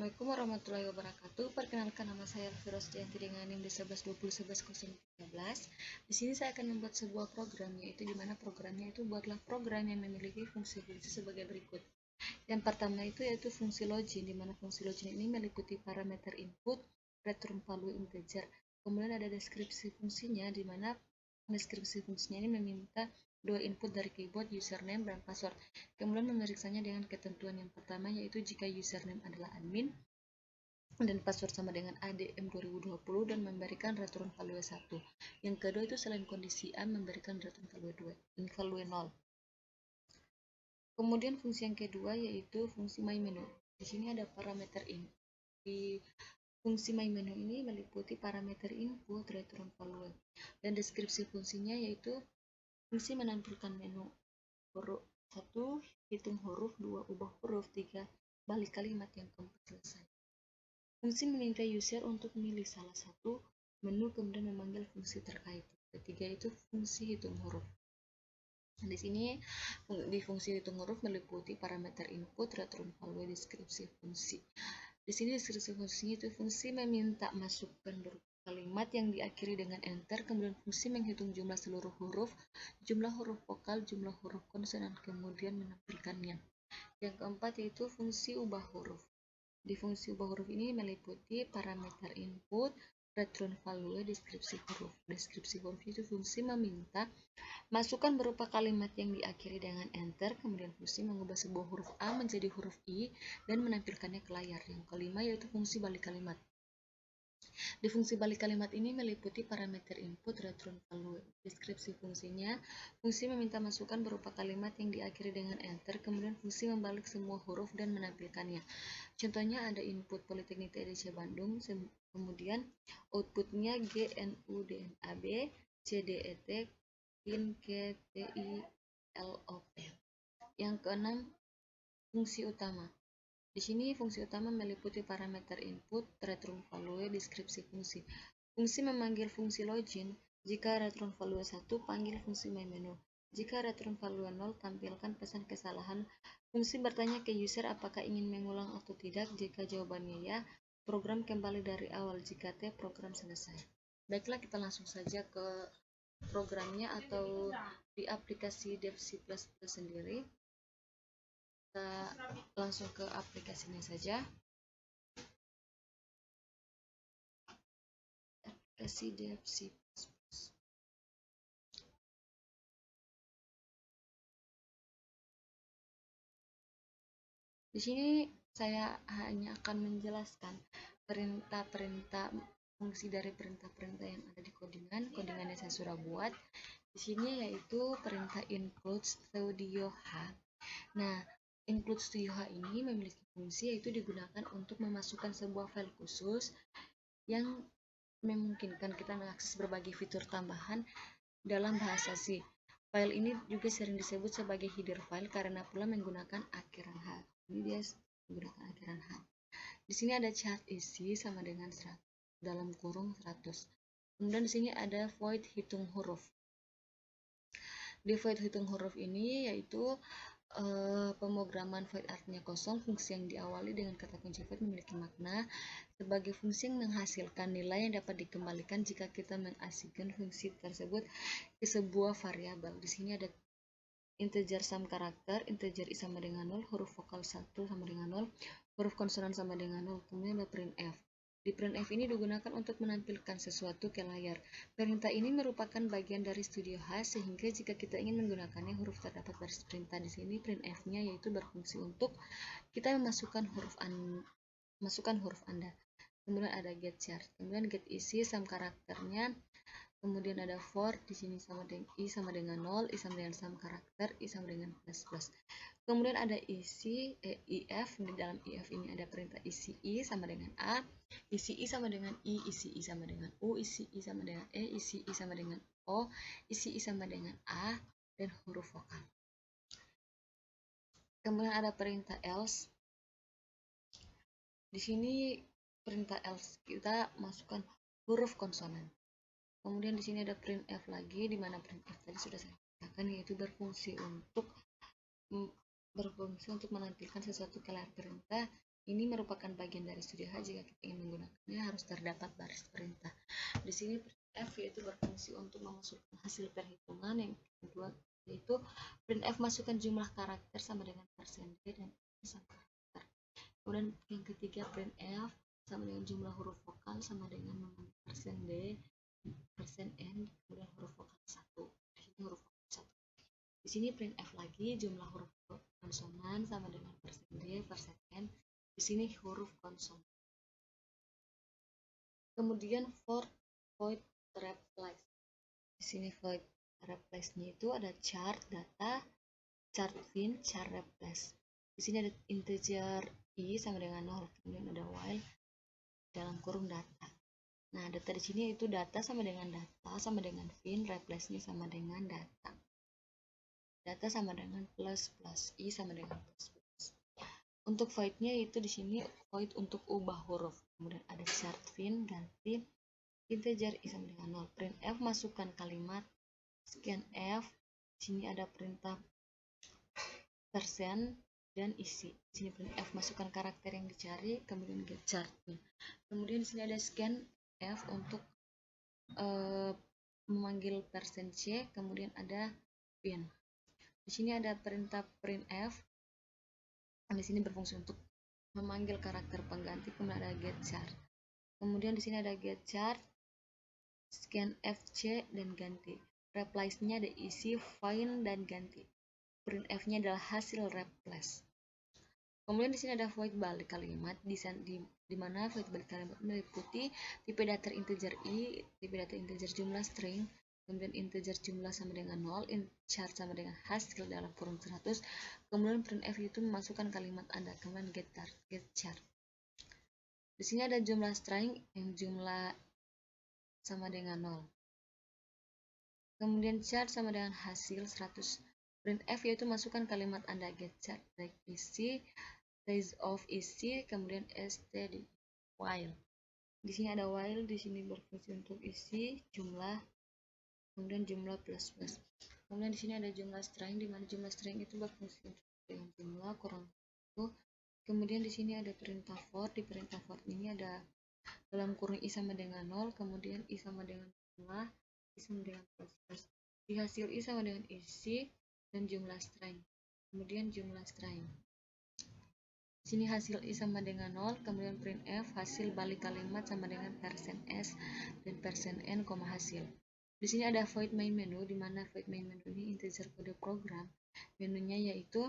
Assalamualaikum warahmatullahi wabarakatuh. Perkenalkan, nama saya Firos Dianti dengan NIM D1120111013. Di sini saya akan membuat sebuah program, yaitu di mana programnya itu buatlah program yang memiliki fungsi-fungsi sebagai berikut. Yang pertama itu yaitu fungsi login, di mana fungsi login ini meliputi parameter input, return value integer. Kemudian ada deskripsi fungsinya, di mana deskripsi fungsinya ini meminta dua input dari keyboard, username dan password. Kemudian memeriksanya dengan ketentuan yang pertama, yaitu jika username adalah admin dan password sama dengan ADM 2020 dan memberikan return value 1. Yang kedua itu selain kondisi A memberikan return value 0. Kemudian fungsi yang kedua yaitu fungsi myMenu. Di sini ada parameter in. Di fungsi myMenu ini meliputi parameter input, return value, dan deskripsi fungsinya yaitu fungsi menampilkan menu huruf 1, hitung huruf, 2, ubah huruf, 3, balik kalimat, yang keempat selesai. Fungsi meminta user untuk memilih salah satu menu kemudian memanggil fungsi terkait. Ketiga itu fungsi hitung huruf. Di sini di fungsi hitung huruf meliputi parameter input, return value, deskripsi fungsi. Di sini deskripsi fungsinya itu fungsi meminta masukkan berupa kalimat yang diakhiri dengan enter, kemudian fungsi menghitung jumlah seluruh huruf, jumlah huruf vokal, jumlah huruf konsonan, kemudian menampilkannya. Yang keempat yaitu fungsi ubah huruf. Di fungsi ubah huruf ini meliputi parameter input, return value, deskripsi huruf. Deskripsi huruf itu fungsi meminta masukkan berupa kalimat yang diakhiri dengan enter, kemudian fungsi mengubah sebuah huruf A menjadi huruf I dan menampilkannya ke layar. Yang kelima yaitu fungsi balik kalimat. Di fungsi balik kalimat ini meliputi parameter input, return value. Deskripsi fungsinya, fungsi meminta masukan berupa kalimat yang diakhiri dengan enter, kemudian fungsi membalik semua huruf dan menampilkannya. Contohnya ada input Politeknik TDC Bandung, kemudian outputnya GNUDNAB, CDET, KTILOP. Yang keenam, fungsi utama. Di sini fungsi utama meliputi parameter input, return value, deskripsi fungsi. Fungsi memanggil fungsi login. Jika return value 1, panggil fungsi myMenu. Jika return value 0, tampilkan pesan kesalahan. Fungsi bertanya ke user apakah ingin mengulang atau tidak. Jika jawabannya ya, program kembali dari awal. Jika T, program selesai. Baiklah, kita langsung saja ke programnya atau di aplikasi DevC++ sendiri. Kita langsung ke aplikasinya saja. Aplikasi DevC++. Di sini saya hanya akan menjelaskan perintah-perintah fungsi dari perintah-perintah yang ada di codingan. Codingannya saya sudah buat. Di sini yaitu perintah include studio H. Nah, include studio H ini memiliki fungsi yaitu digunakan untuk memasukkan sebuah file khusus yang memungkinkan kita mengakses berbagai fitur tambahan dalam bahasa C. File ini juga sering disebut sebagai header file karena pula menggunakan akhiran H. Ini dia menggunakan akhiran H. Di sini ada cat isi sama dengan 100 dalam kurung 100. Kemudian di sini ada void hitung huruf. Di void hitung huruf ini yaitu pemrograman void artinya kosong. Fungsi yang diawali dengan kata kunci void memiliki makna sebagai fungsi yang menghasilkan nilai yang dapat dikembalikan jika kita mengasingkan fungsi tersebut ke sebuah variabel. Di sini ada integer sum karakter, integer i sama dengan 0, huruf vokal 1 sama dengan 0, huruf konsonan sama dengan 0, kemudian ada printf. Di printf ini digunakan untuk menampilkan sesuatu ke layar. Perintah ini merupakan bagian dari studio H sehingga jika kita ingin menggunakannya huruf terdapat baris perintah. Di sini printf-nya yaitu berfungsi untuk kita memasukkan huruf Anda. Kemudian ada get char, kemudian get isi sum karakternya, kemudian ada for, di sini sama dengan i sama dengan 0, i sama dengan sum karakter, i sama dengan plus. Kemudian ada isi if, di dalam if ini ada perintah isi i sama dengan a, isi i sama dengan i, isi i sama dengan u, isi i sama dengan e, isi i sama dengan o, isi i sama dengan a, dan huruf vokal. Kemudian ada perintah else. Di sini perintah else kita masukkan huruf konsonan. Kemudian di sini ada printf lagi, di mana printf tadi sudah saya katakan yaitu berfungsi untuk menampilkan sesuatu ke layar perintah. Ini merupakan bagian dari studi H. Jika kita ingin menggunakannya harus terdapat baris perintah. Di sini printf yaitu berfungsi untuk memasukkan hasil perhitungan. Yang kedua yaitu printf masukkan jumlah karakter sama dengan %d dan sama karakter. Kemudian yang ketiga printf sama dengan jumlah huruf vokal sama dengan mengambil %d, %n, kemudian huruf vokal 1. Di sini huruf vokal 1. Di sini printf lagi jumlah huruf konsonan sama dengan %d, %n. Di sini huruf konsonan. Kemudian for void replace. Di sini void replace-nya itu ada chart data, chart fin, chart replace. Di sini ada integer i sama dengan 0, kemudian ada while dalam kurung data. Nah, data di sini itu data sama dengan fin, replace-nya sama dengan data. Data sama dengan plus, i sama dengan plus. Untuk void-nya itu di sini void untuk ubah huruf. Kemudian ada chart fin, ganti integer i sama dengan 0. Printf masukkan kalimat scanf. Di sini ada perintah persen dan isi. Di sini printf masukkan karakter yang dicari, kemudian get chartnya. Kemudian di sini ada scanf untuk memanggil %c, kemudian ada pin. Di sini ada perintah printf. Di sini berfungsi untuk memanggil karakter pengganti, kemudian ada get chart. Kemudian di sini ada get chart, scanfc dan ganti. Replace-nya ada isi, find dan ganti. Printf-nya adalah hasil replace. Kemudian di sini ada void balik kalimat, di mana void balik kalimat meliputi tipe data integer i, tipe data integer jumlah string, kemudian integer jumlah sama dengan 0, chart sama dengan hasil dalam kurung 100, kemudian printf itu memasukkan kalimat Anda, kemudian get chart. Di sini ada jumlah string yang jumlah sama dengan 0. Kemudian chart sama dengan hasil 100. Printf yaitu masukkan kalimat Anda get chart baik isi, size of isi, kemudian st di while. Di sini ada while, di sini berfungsi untuk isi, jumlah, kemudian jumlah plus. Kemudian di sini ada jumlah string, di mana jumlah string itu berfungsi untuk dengan jumlah kurang 1. Kemudian di sini ada perintah for. Di perintah for ini ada dalam kurung i sama dengan 0, kemudian i sama dengan jumlah, i sama dengan plus. Di hasil i sama dengan isi dan jumlah string. Kemudian jumlah string. Di sini hasil i sama dengan 0, kemudian printf hasil balik kalimat sama dengan %s dan %n, hasil. Di sini ada void main menu, di mana void main menu ini integer kode program. Menunya yaitu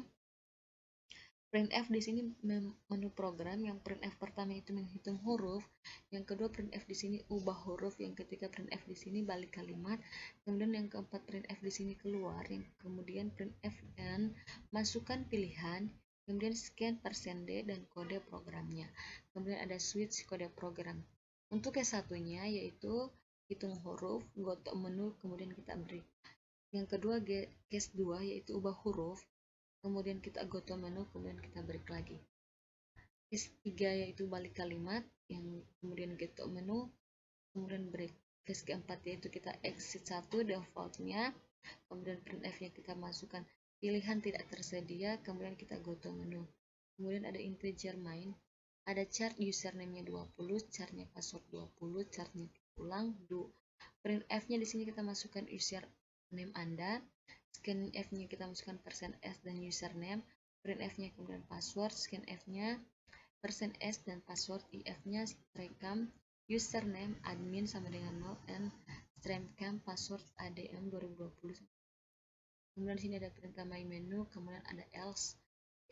printf di sini menu program. Yang printf pertama itu menghitung huruf, yang kedua printf di sini ubah huruf, yang ketiga printf di sini balik kalimat, kemudian yang keempat printf di sini keluar, yang kemudian printf n masukkan pilihan, kemudian scan %d dan kode programnya. Kemudian ada switch kode program. Untuk yang satunya yaitu hitung huruf, go to menu, kemudian kita break. Yang kedua case 2 yaitu ubah huruf, kemudian kita go to menu, kemudian kita break lagi. Case 3 yaitu balik kalimat, yang kemudian get to menu, kemudian break. Case keempat yaitu kita exit 1 defaultnya, kemudian printf-nya kita masukkan pilihan tidak tersedia, kemudian kita go to menu. Kemudian ada integer main, ada chart username-nya 20, chartnya password 20, chartnya ulang do. Printf-nya di sini kita masukkan username Anda, scanf-nya kita masukkan %s dan username, printf-nya kemudian password, scanf-nya %s dan password, if-nya rekam, username admin sama dengan 0, and rekam password adm 2020. Kemudian di sini ada perintah my menu, kemudian ada else.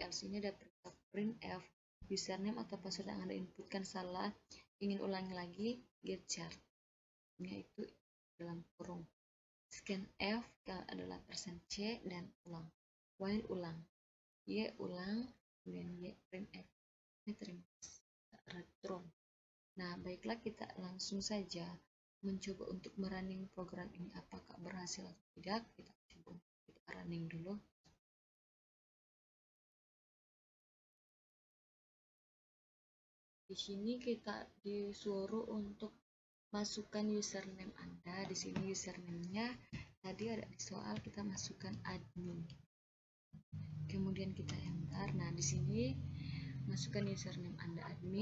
Else ini ada perintah printf, username atau password yang Anda inputkan salah, ingin ulangi lagi, get chart. Yaitu dalam kurung. Scanf adalah %c dan ulang. While ulang. Y ulang, kemudian Y printf. Ini terima retro. Nah, baiklah kita langsung saja mencoba untuk merunning program ini, apakah berhasil atau tidak. Kita coba kita running dulu. Di sini kita disuruh untuk masukkan username Anda. Di sini username-nya tadi ada di soal, kita masukkan admin. Kemudian kita enter. Nah, di sini masukkan username Anda admin.